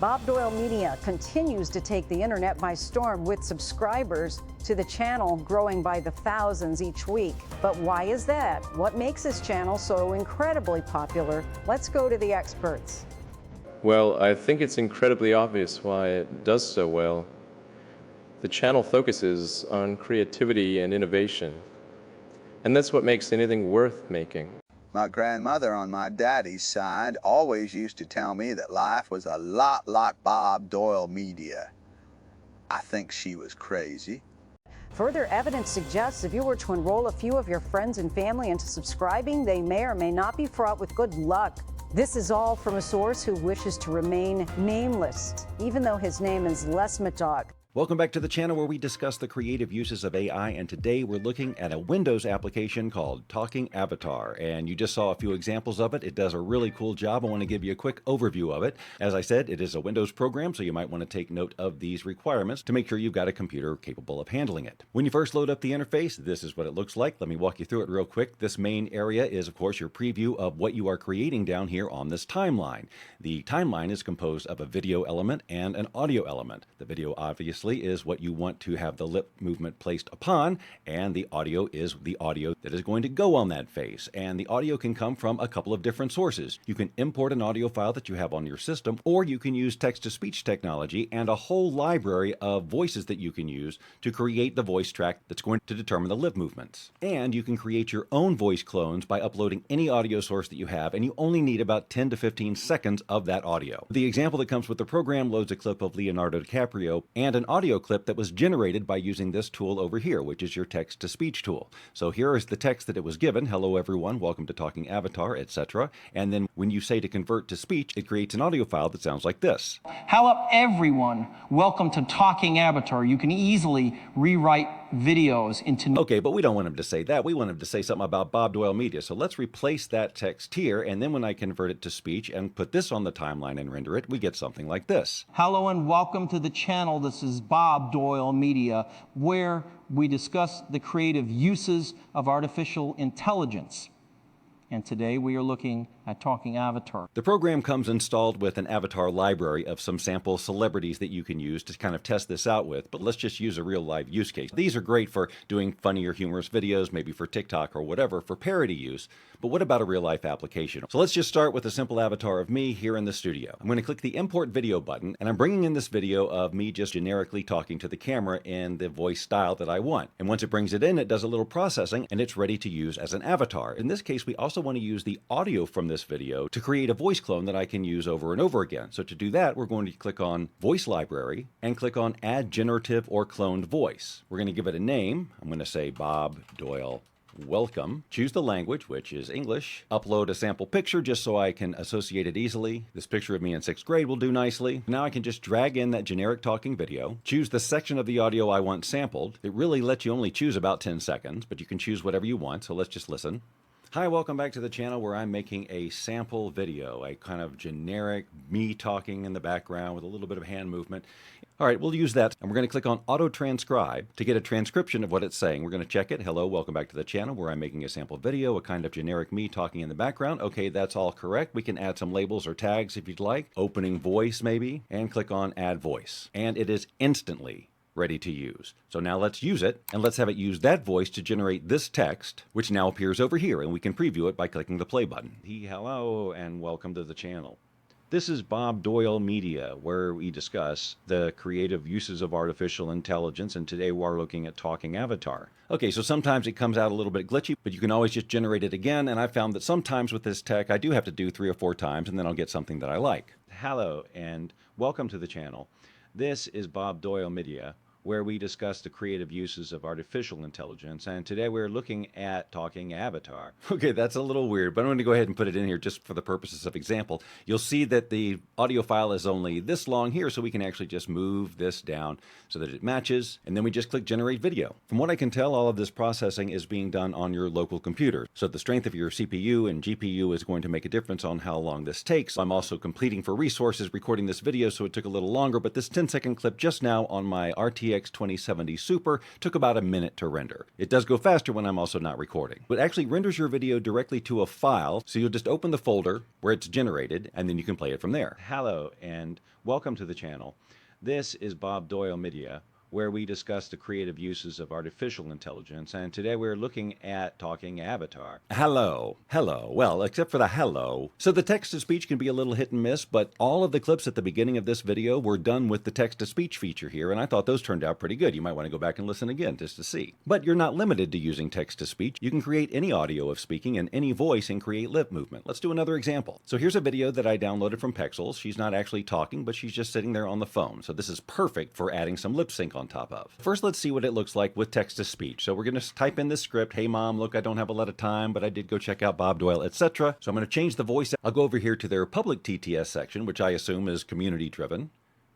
Bob Doyle Media continues to take the internet by storm with subscribers to the channel growing by the thousands each week. But why is that? What makes this channel so incredibly popular? Let's go to the experts. Well, I think it's incredibly obvious why it does so well. The channel focuses on creativity and innovation, and that's what makes anything worth making. My grandmother on my daddy's side always used to tell me that life was a lot like Bob Doyle Media. I think she was crazy. Further evidence suggests if you were to enroll a few of your friends and family into subscribing, they may or may not be fraught with good luck. This is all from a source who wishes to remain nameless, even though his name is Les Matog. Welcome back to the channel where we discuss the creative uses of AI, and today we're looking at a Windows application called Talking Avatar, and you just saw a few examples of it. It does a really cool job. I want to give you a quick overview of it. As I said, it is a Windows program, so you might want to take note of these requirements to make sure you've got a computer capable of handling it. When you first load up the interface, this is what it looks like. Let me walk you through it real quick. This main area is, of course, your preview of what you are creating down here on this timeline. The timeline is composed of a video element and an audio element. The video obviously is what you want to have the lip movement placed upon, and the audio is the audio that is going to go on that face. And the audio can come from a couple of different sources. You can import an audio file that you have on your system, or you can use text-to-speech technology and a whole library of voices that you can use to create the voice track that's going to determine the lip movements. And you can create your own voice clones by uploading any audio source that you have, and you only need about 10 to 15 seconds of that audio. The example that comes with the program loads a clip of Leonardo DiCaprio and an audio clip that was generated by using this tool over here, which is your text-to-speech tool. So here is the text that it was given. Hello everyone, welcome to Talking Avatar, etc. And then when you say to convert to speech, it creates an audio file that sounds like this. Hello everyone, welcome to Talking Avatar. You can easily rewrite videos into... Okay, but we don't want him to say that. We want him to say something about Bob Doyle Media. So let's replace that text here, and then when I convert it to speech and put this on the timeline and render it, we get something like this. Hello and welcome to the channel. This is Bob Doyle Media, where we discuss the creative uses of artificial intelligence. And today we are looking at Talking Avatar. The program comes installed with an avatar library of some sample celebrities that you can use to kind of test this out with, but let's just use a real live use case. These are great for doing funny or humorous videos, maybe for TikTok or whatever, for parody use, but what about a real life application? So let's just start with a simple avatar of me here in the studio. I'm going to click the import video button, and I'm bringing in this video of me just generically talking to the camera in the voice style that I want. And once it brings it in, it does a little processing, and it's ready to use as an avatar. In this case, we also want to use the audio from this video to create a voice clone that I can use over and over again. So to do that, we're going to click on Voice Library and click on Add Generative or Cloned Voice. We're going to give it a name. I'm going to say Bob Doyle Welcome. Choose the language, which is English. Upload a sample picture just so I can associate it easily. This picture of me in 6th grade will do nicely. Now I can just drag in that generic talking video, choose the section of the audio I want sampled. It really lets you only choose about 10 seconds, but you can choose whatever you want, so let's just listen. Hi, welcome back to the channel where I'm making a sample video, a kind of generic me talking in the background with a little bit of hand movement. All right, we'll use that, and we're going to click on Auto Transcribe to get a transcription of what it's saying. We're going to check it. Hello, welcome back to the channel where I'm making a sample video, a kind of generic me talking in the background. Okay, that's all correct. We can add some labels or tags if you'd like. Opening voice maybe, and click on Add Voice. And it is instantly ready to use. So now let's use it, and let's have it use that voice to generate this text, which now appears over here, and we can preview it by clicking the play button. Hello, and welcome to the channel. This is Bob Doyle Media, where we discuss the creative uses of artificial intelligence, and today we're looking at Talking Avatar. Okay, so sometimes it comes out a little bit glitchy, but you can always just generate it again, and I found that sometimes with this tech, I do have to do 3 or 4 times, and then I'll get something that I like. Hello, and welcome to the channel. This is Bob Doyle Media, where we discuss the creative uses of artificial intelligence, and today we're looking at Talking Avatar. Okay, that's a little weird, but I'm going to go ahead and put it in here just for the purposes of example. You'll see that the audio file is only this long here, so we can actually just move this down so that it matches, and then we just click Generate Video. From what I can tell, all of this processing is being done on your local computer, so the strength of your CPU and GPU is going to make a difference on how long this takes. I'm also completing for resources recording this video, so it took a little longer, but this 10-second clip just now on my RTX 2070 Super took about a minute to render. It does go faster when I'm also not recording. But actually renders your video directly to a file, so you'll just open the folder where it's generated, and then you can play it from there. Hello, and Welcome to the channel. This is Bob Doyle Media, where we discuss the creative uses of artificial intelligence, and today we're looking at talking avatar. Hello. Hello. Well, except for the hello. So the text-to-speech can be a little hit and miss, but all of the clips at the beginning of this video were done with the text-to-speech feature here, and I thought those turned out pretty good. You might want to go back and listen again just to see. But you're not limited to using text-to-speech. You can create any audio of speaking and any voice and create lip movement. Let's do another example. So here's a video that I downloaded from Pexels. She's not actually talking, but she's just sitting there on the phone. So this is perfect for adding some lip sync on top of. First, let's see what it looks like with text-to-speech. So we're going to type in this script. Hey, Mom, look, I don't have a lot of time, but I did go check out Bob Doyle, etc. So I'm going to change the voice. I'll go over here to their public TTS section, which I assume is community-driven.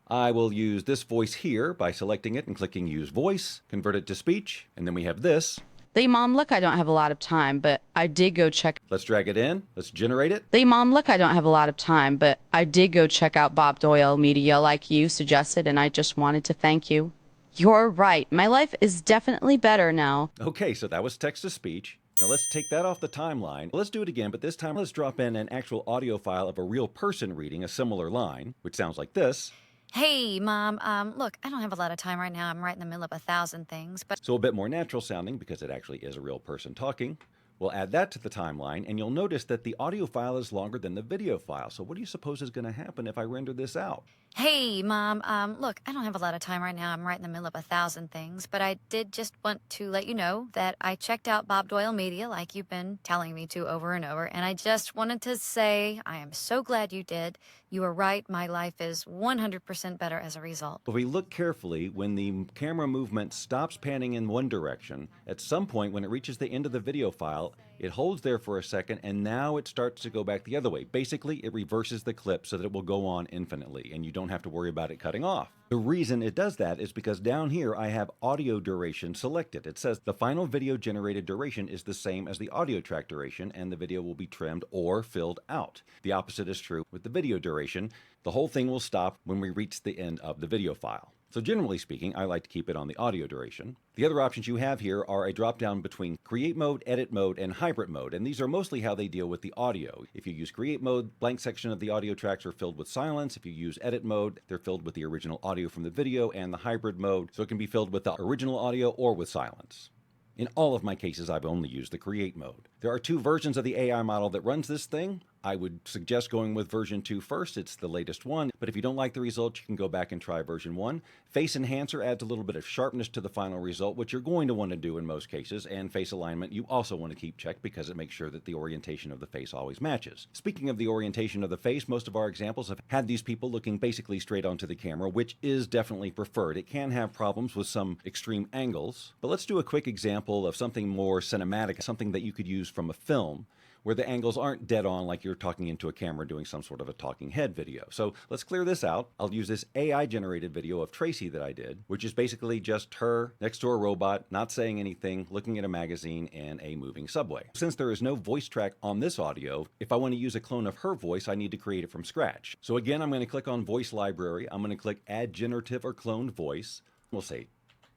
I will use this voice here by selecting it and clicking Use Voice, convert it to speech, and then we have this. Hey, Mom, look, I don't have a lot of time, but I did go check. Let's drag it in. Let's generate it. Hey, Mom, look, I don't have a lot of time, but I did go check out Bob Doyle Media like you suggested, and I just wanted to thank you. You're right. My life is definitely better now. Okay, so that was text-to-speech. Now let's take that off the timeline. Let's do it again, but this time let's drop in an actual audio file of a real person reading a similar line, which sounds like this. Hey, Mom, look, I don't have a lot of time right now. I'm right in the middle of 1,000 things, but... So a bit more natural sounding because it actually is a real person talking. We'll add that to the timeline, and you'll notice that the audio file is longer than the video file. So what do you suppose is going to happen if I render this out? Hey, Mom, look, I don't have a lot of time right now. I'm right in the middle of 1,000 things, but I did just want to let you know that I checked out Bob Doyle Media like you've been telling me to over and over, and I just wanted to say I am so glad you did. You were right. My life is 100% better as a result. If we look carefully, when the camera movement stops panning in one direction, at some point when it reaches the end of the video file, it holds there for a second, and now it starts to go back the other way. Basically, it reverses the clip so that it will go on infinitely, and you don't have to worry about it cutting off. The reason it does that is because down here I have audio duration selected. It says the final video generated duration is the same as the audio track duration, and the video will be trimmed or filled out. The opposite is true with the video duration. The whole thing will stop when we reach the end of the video file. So generally speaking, I like to keep it on the audio duration. The other options you have here are a drop-down between create mode, edit mode, and hybrid mode, and these are mostly how they deal with the audio. If you use create mode, blank section of the audio tracks are filled with silence. If you use edit mode, they're filled with the original audio from the video, and the hybrid mode, so it can be filled with the original audio or with silence. In all of my cases, I've only used the create mode. There are two versions of the AI model that runs this thing. I would suggest going with version 2 first. It's the latest one, but if you don't like the results, you can go back and try version 1. Face Enhancer adds a little bit of sharpness to the final result, which you're going to want to do in most cases, and face alignment you also want to keep checked because it makes sure that the orientation of the face always matches. Speaking of the orientation of the face, most of our examples have had these people looking basically straight onto the camera, which is definitely preferred. It can have problems with some extreme angles, but let's do a quick example of something more cinematic, something that you could use from a film, where the angles aren't dead on like you're talking into a camera doing some sort of a talking head video. So let's clear this out. I'll use this AI generated video of Tracy that I did, which is basically just her next to a robot, not saying anything, looking at a magazine in a moving subway. Since there is no voice track on this audio, if I want to use a clone of her voice, I need to create it from scratch. So again, I'm going to click on Voice Library. I'm going to click Add Generative or Cloned Voice. We'll say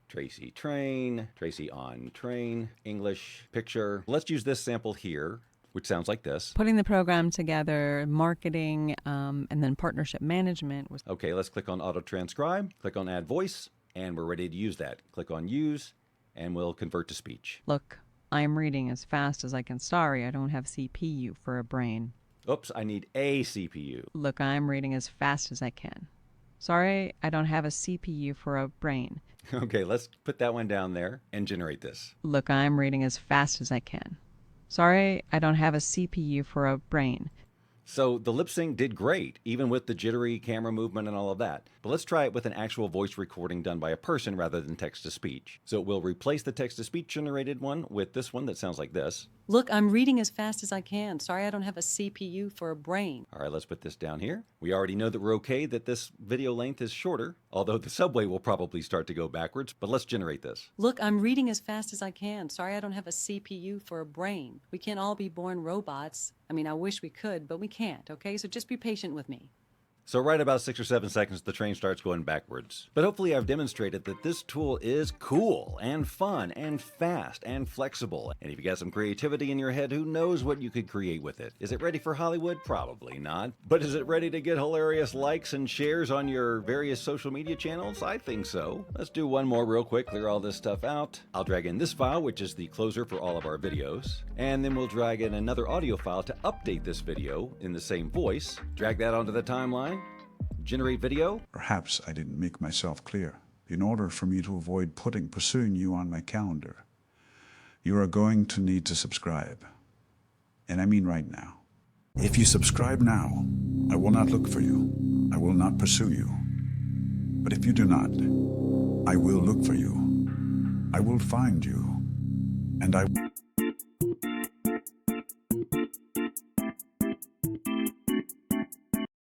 Tracy Train, Tracy on Train, English picture. Let's use this sample here, which sounds like this. Putting the program together, marketing, and then partnership management was. Okay, let's click on Auto Transcribe, click on Add Voice, and we're ready to use that. Click on Use, and we'll convert to speech. Look, I'm reading as fast as I can. Sorry, I don't have CPU for a brain. Oops, I need a CPU. Look, I'm reading as fast as I can. Sorry, I don't have a CPU for a brain. Okay, let's put that one down there and generate this. Look, I'm reading as fast as I can. Sorry, I don't have a CPU for a brain. So the lip sync did great, even with the jittery camera movement and all of that. But let's try it with an actual voice recording done by a person rather than text-to-speech. So we'll replace the text-to-speech generated one with this one that sounds like this. Look, I'm reading as fast as I can. Sorry I don't have a CPU for a brain. All right, let's put this down here. We already know that we're okay that this video length is shorter, although the subway will probably start to go backwards, but let's generate this. Look, I'm reading as fast as I can. Sorry I don't have a CPU for a brain. We can't all be born robots. I mean, I wish we could, but we can't, okay? So just be patient with me. So right about 6 or 7 seconds, the train starts going backwards. But hopefully I've demonstrated that this tool is cool and fun and fast and flexible. And if you got some creativity in your head, who knows what you could create with it? Is it ready for Hollywood? Probably not. But is it ready to get hilarious likes and shares on your various social media channels? I think so. Let's do one more real quick, clear all this stuff out. I'll drag in this file, which is the closer for all of our videos. And then we'll drag in another audio file to update this video in the same voice. Drag that onto the timeline. Generate video. Perhaps I didn't make myself clear. In order for me to avoid pursuing you on my calendar, you are going to need to subscribe. And I mean right now. If you subscribe now, I will not look for you. I will not pursue you. But if you do not, I will look for you. I will find you. And I